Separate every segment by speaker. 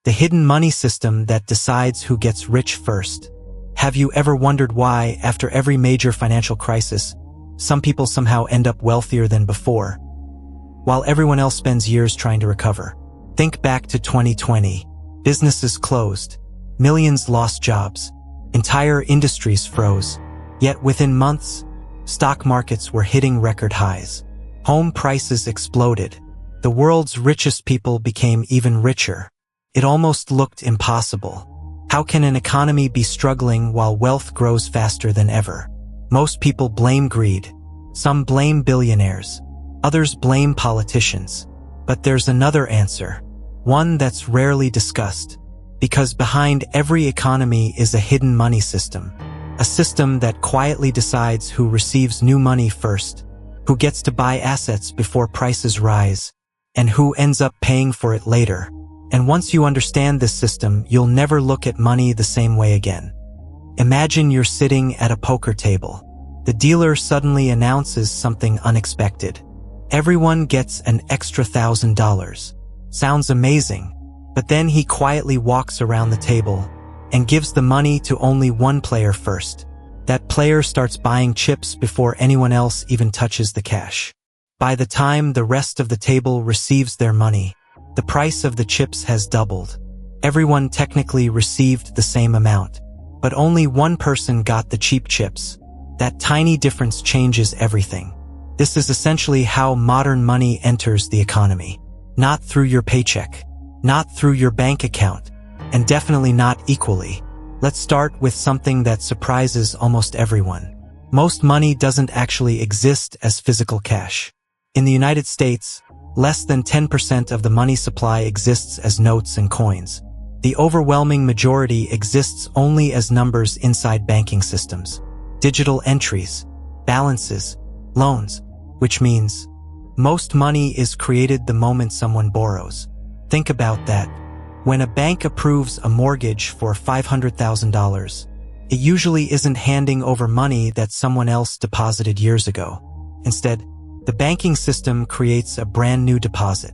Speaker 1: the hidden money system that decides who gets rich first. Have you ever wondered why, after every major financial crisis, some people somehow end up wealthier than before, while everyone else spends years trying to recover? Think back to 2020. Businesses closed. Millions lost jobs. Entire industries froze. Yet within months, stock markets were hitting record highs. Home prices exploded. The world's richest people became even richer. It almost looked impossible. How can an economy be struggling while wealth grows faster than ever? Most people blame greed. Some blame billionaires. Others blame politicians. But there's another answer, one that's rarely discussed. Because behind every economy is a hidden money system. A system that quietly decides who receives new money first, who gets to buy assets before prices rise, and who ends up paying for it later. And once you understand this system, you'll never look at money the same way again. Imagine you're sitting at a poker table. The dealer suddenly announces something unexpected. Everyone gets an extra $1,000. Sounds amazing, but then he quietly walks around the table and gives the money to only one player first. That player starts buying chips before anyone else even touches the cash. By the time the rest of the table receives their money, the price of the chips has doubled. Everyone technically received the same amount, but only one person got the cheap chips. That tiny difference changes everything. This is essentially how modern money enters the economy. Not through your paycheck, not through your bank account, and definitely not equally. Let's start with something that surprises almost everyone. Most money doesn't actually exist as physical cash. In the United States, less than 10% of the money supply exists as notes and coins. The overwhelming majority exists only as numbers inside banking systems, digital entries, balances, loans, which means most money is created the moment someone borrows. Think about that. When a bank approves a mortgage for $500,000, it usually isn't handing over money that someone else deposited years ago. Instead, the banking system creates a brand new deposit.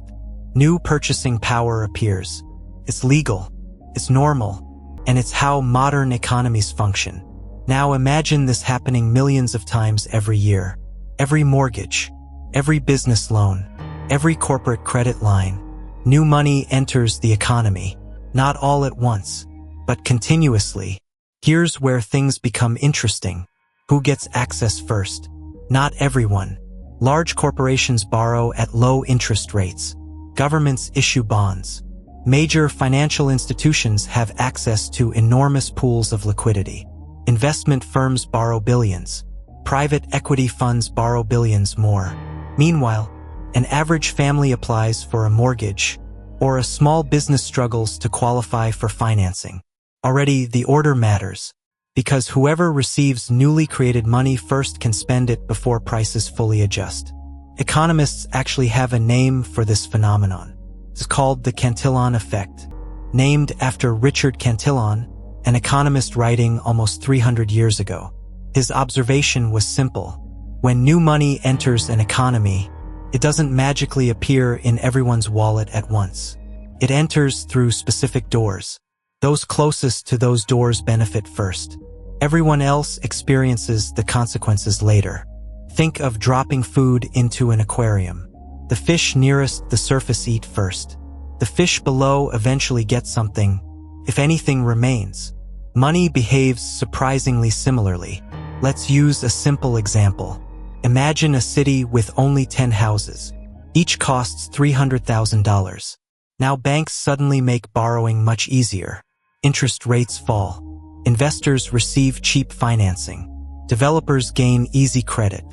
Speaker 1: New purchasing power appears. It's legal, it's normal, and it's how modern economies function. Now imagine this happening millions of times every year. Every mortgage, every business loan, every corporate credit line. New money enters the economy, not all at once, but continuously. Here's where things become interesting. Who gets access first? Not everyone. Large corporations borrow at low interest rates. Governments issue bonds. Major financial institutions have access to enormous pools of liquidity. Investment firms borrow billions. Private equity funds borrow billions more. Meanwhile, an average family applies for a mortgage, or a small business struggles to qualify for financing. Already, the order matters, because whoever receives newly created money first can spend it before prices fully adjust. Economists actually have a name for this phenomenon. It's called the Cantillon Effect, named after Richard Cantillon, an economist writing almost 300 years ago. His observation was simple. When new money enters an economy, it doesn't magically appear in everyone's wallet at once. It enters through specific doors. Those closest to those doors benefit first. Everyone else experiences the consequences later. Think of dropping food into an aquarium. The fish nearest the surface eat first. The fish below eventually get something, if anything remains. Money behaves surprisingly similarly. Let's use a simple example. Imagine a city with only 10 houses. Each costs $300,000. Now banks suddenly make borrowing much easier. Interest rates fall. Investors receive cheap financing. Developers gain easy credit.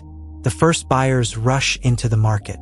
Speaker 1: The first buyers rush into the market.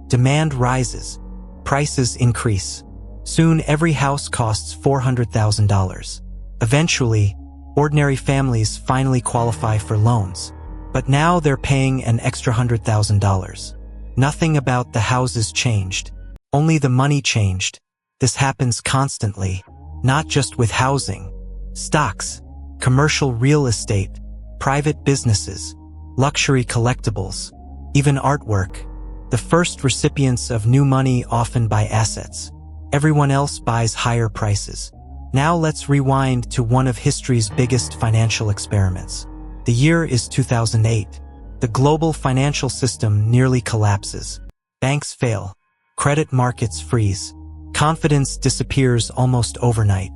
Speaker 1: Demand rises. Prices increase. Soon every house costs $400,000. Eventually, ordinary families finally qualify for loans. But now they're paying an extra $100,000. Nothing about the houses changed. Only the money changed. This happens constantly, not just with housing. Stocks, commercial real estate, private businesses, luxury collectibles, even artwork. The first recipients of new money often buy assets. Everyone else buys higher prices. Now let's rewind to one of history's biggest financial experiments. The year is 2008. The global financial system nearly collapses. Banks fail. Credit markets freeze. Confidence disappears almost overnight.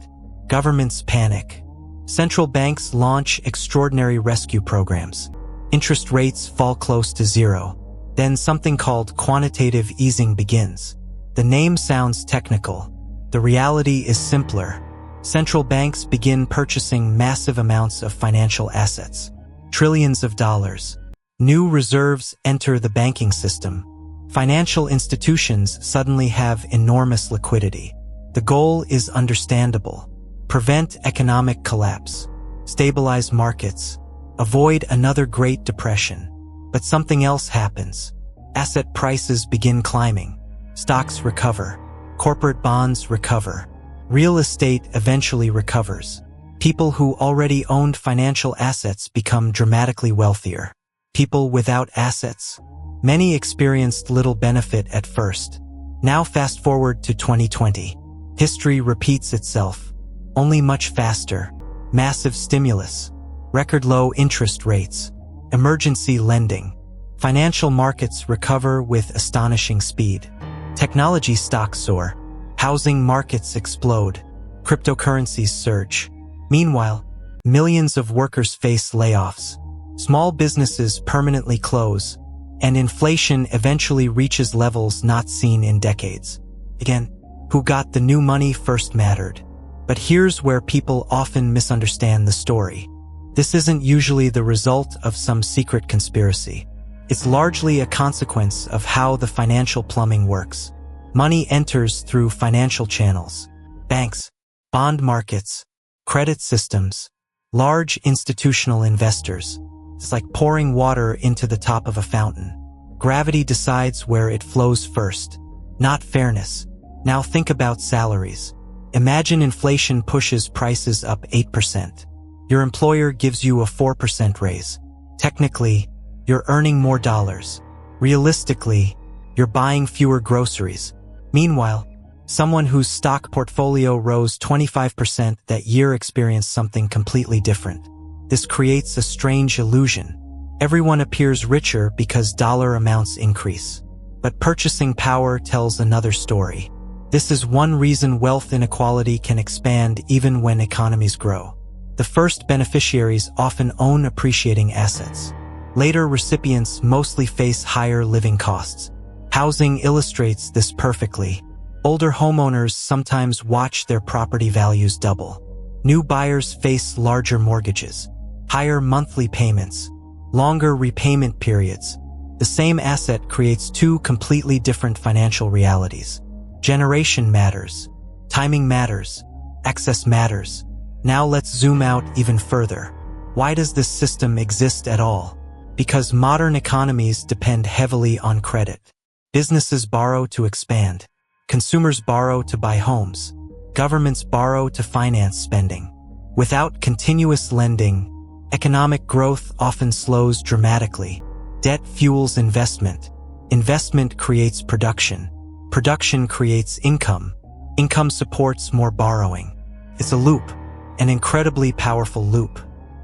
Speaker 1: Governments panic. Central banks launch extraordinary rescue programs. Interest rates fall close to zero. Then something called quantitative easing begins. The name sounds technical. The reality is simpler. Central banks begin purchasing massive amounts of financial assets. Trillions of dollars. New reserves enter the banking system. Financial institutions suddenly have enormous liquidity. The goal is understandable. Prevent economic collapse. Stabilize markets. Avoid another Great Depression. But something else happens. Asset prices begin climbing. Stocks recover. Corporate bonds recover. Real estate eventually recovers. People who already owned financial assets become dramatically wealthier. People without assets. Many experienced little benefit at first. Now fast forward to 2020. History repeats itself. Only much faster. Massive stimulus. Record low interest rates. Emergency lending. Financial markets recover with astonishing speed. Technology stocks soar. Housing markets explode. Cryptocurrencies surge. Meanwhile, millions of workers face layoffs. Small businesses permanently close, and inflation eventually reaches levels not seen in decades. Again, who got the new money first mattered. But here's where people often misunderstand the story. This isn't usually the result of some secret conspiracy. It's largely a consequence of how the financial plumbing works. Money enters through financial channels. Banks, bond markets, credit systems, large institutional investors. It's like pouring water into the top of a fountain. Gravity decides where it flows first, not fairness. Now think about salaries. Imagine inflation pushes prices up 8%. Your employer gives you a 4% raise. Technically, you're earning more dollars. Realistically, you're buying fewer groceries. Meanwhile, someone whose stock portfolio rose 25% that year experienced something completely different. This creates a strange illusion. Everyone appears richer because dollar amounts increase. But purchasing power tells another story. This is one reason wealth inequality can expand even when economies grow. The first beneficiaries often own appreciating assets. Later recipients mostly face higher living costs. Housing illustrates this perfectly. Older homeowners sometimes watch their property values double. New buyers face larger mortgages, higher monthly payments, longer repayment periods. The same asset creates two completely different financial realities. Generation matters. Timing matters. Access matters. Now let's zoom out even further. Why does this system exist at all? Because modern economies depend heavily on credit. Businesses borrow to expand. Consumers borrow to buy homes. Governments borrow to finance spending. Without continuous lending, economic growth often slows dramatically. Debt fuels investment. Investment creates production. Production creates income. Income supports more borrowing. It's a loop, an incredibly powerful loop.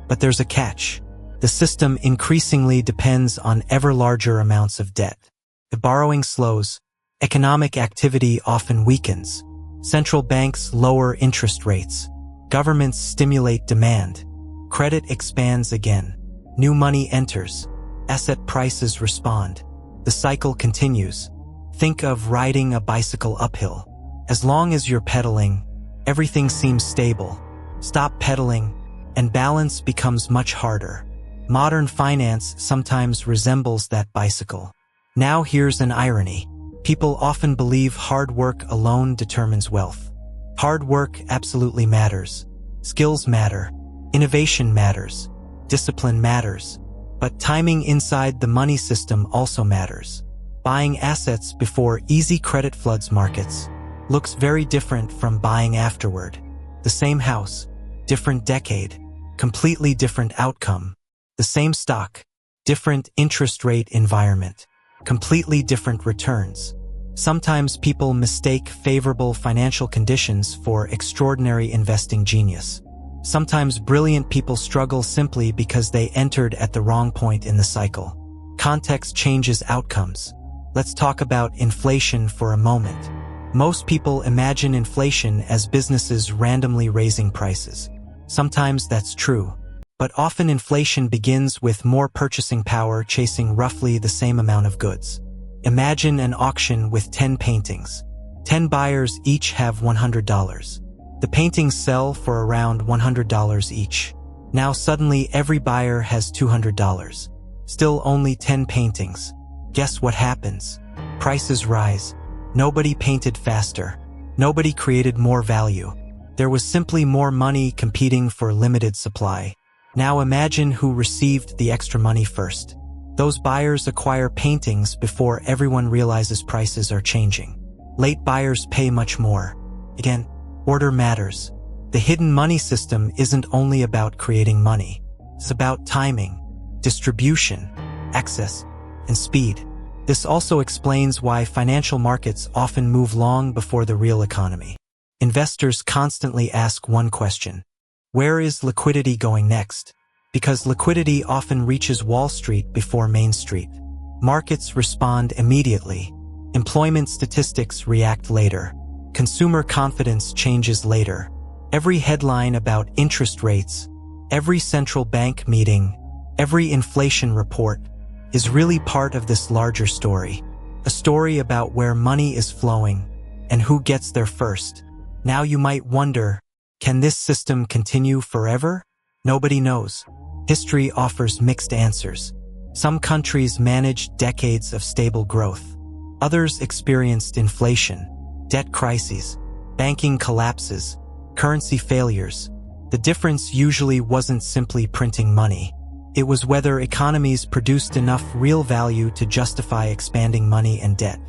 Speaker 1: But there's a catch. The system increasingly depends on ever larger amounts of debt. If borrowing slows, economic activity often weakens. Central banks lower interest rates. Governments stimulate demand. Credit expands again. New money enters. Asset prices respond. The cycle continues. Think of riding a bicycle uphill. As long as you're pedaling, everything seems stable. Stop pedaling, and balance becomes much harder. Modern finance sometimes resembles that bicycle. Now here's an irony. People often believe hard work alone determines wealth. Hard work absolutely matters. Skills matter. Innovation matters. Discipline matters. But timing inside the money system also matters. Buying assets before easy credit floods markets looks very different from buying afterward. The same house, different decade, completely different outcome. The same stock, different interest rate environment, completely different returns. Sometimes people mistake favorable financial conditions for extraordinary investing genius. Sometimes brilliant people struggle simply because they entered at the wrong point in the cycle. Context changes outcomes. Let's talk about inflation for a moment. Most people imagine inflation as businesses randomly raising prices. Sometimes that's true, but often inflation begins with more purchasing power chasing roughly the same amount of goods. Imagine an auction with 10 paintings. 10 buyers each have $100. The paintings sell for around $100 each. Now suddenly every buyer has $200. Still only 10 paintings. Guess what happens? Prices rise. Nobody painted faster. Nobody created more value. There was simply more money competing for limited supply. Now imagine who received the extra money first. Those buyers acquire paintings before everyone realizes prices are changing. Late buyers pay much more. Again, order matters. The hidden money system isn't only about creating money. It's about timing, distribution, access, and speed. This also explains why financial markets often move long before the real economy. Investors constantly ask one question: where is liquidity going next? Because liquidity often reaches Wall Street before Main Street. Markets respond immediately. Employment statistics react later. Consumer confidence changes later. Every headline about interest rates, every central bank meeting, every inflation report is really part of this larger story. A story about where money is flowing and who gets there first. Now you might wonder, can this system continue forever? Nobody knows. History offers mixed answers. Some countries managed decades of stable growth. Others experienced inflation, debt crises, banking collapses, currency failures. The difference usually wasn't simply printing money. It was whether economies produced enough real value to justify expanding money and debt.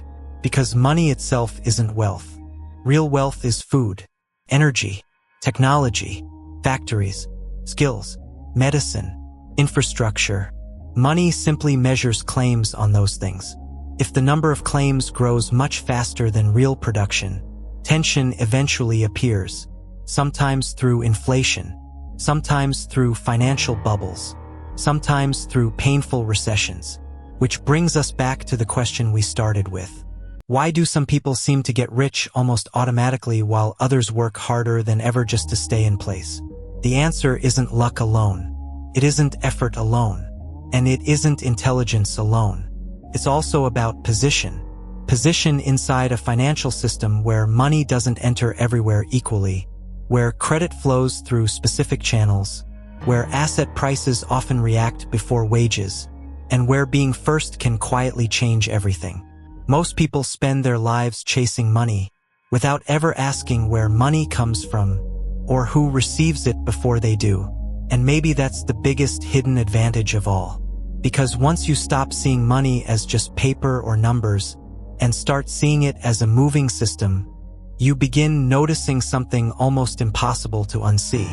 Speaker 1: Because money itself isn't wealth. Real wealth is food, energy, technology, factories, skills, medicine, infrastructure. Money simply measures claims on those things. If the number of claims grows much faster than real production, tension eventually appears, sometimes through inflation, sometimes through financial bubbles, sometimes through painful recessions. Which brings us back to the question we started with. Why do some people seem to get rich almost automatically while others work harder than ever just to stay in place? The answer isn't luck alone. It isn't effort alone. And it isn't intelligence alone. It's also about position. Position inside a financial system where money doesn't enter everywhere equally, where credit flows through specific channels, where asset prices often react before wages, and where being first can quietly change everything. Most people spend their lives chasing money, without ever asking where money comes from, or who receives it before they do. And maybe that's the biggest hidden advantage of all. Because once you stop seeing money as just paper or numbers, and start seeing it as a moving system, you begin noticing something almost impossible to unsee.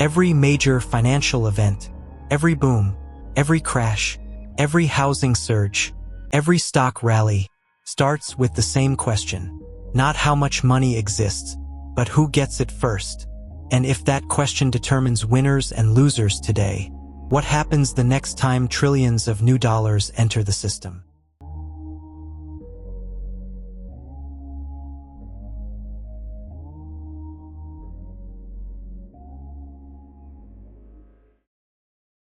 Speaker 1: Every major financial event, every boom, every crash, every housing surge, every stock rally, starts with the same question. Not how much money exists, but who gets it first. And if that question determines winners and losers today, what happens the next time trillions of new dollars enter the system?